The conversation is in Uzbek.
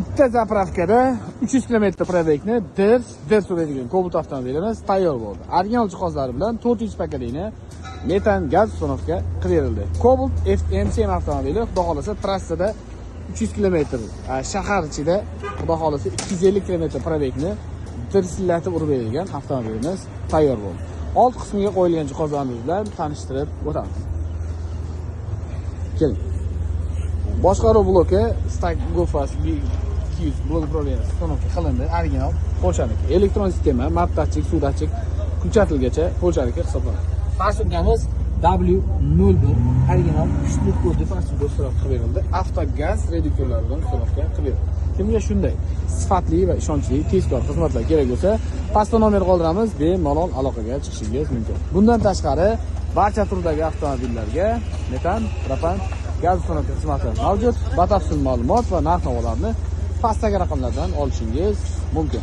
Bitta zapravkada 300 km probegni dir suradigan Cobalt avtomobilimiz tayyor bo'ldi. Original jihozlari bilan 400 paketini metan gaz uстановка qilib berildi. Cobalt M7 avtomobili xudo xolasa trassada 300 km, shahar ichida xudo xolasa 250 km probegni dirsillatib urib berilgan avtomobilimiz tayyor bo'ldi. Old qismiga qo'yilgan jihozlarimiz bilan tanishtirib o'tamiz. Keling. Boshqaruv bloki Stack GoFast 200 blok upravleniya uстановка qilindi. Original polshaniki. Elektron sistema, map datchik, suv datchik, kuchatilgacha polshaniki hisoblanadi. Farsugamiz W01 original kuchli kodli farsugga uстановка qilib berildi. Avtogaz reduktorlari bilan uстановка qilib berildi. Kimga shunday sifatli va ishonchli tezkor xizmatlar kerak bo'lsa, pastda nomer qoldiramiz, bemalol aloqaga chiqishingiz mumkin. Bundan tashqari, barcha turdagi avtomobillarga metan, propan, gaz uстановка xizmati mavjud. Batafsil ma'lumot va narx-navolarni pastdagi raqamlardan olishingiz mumkin.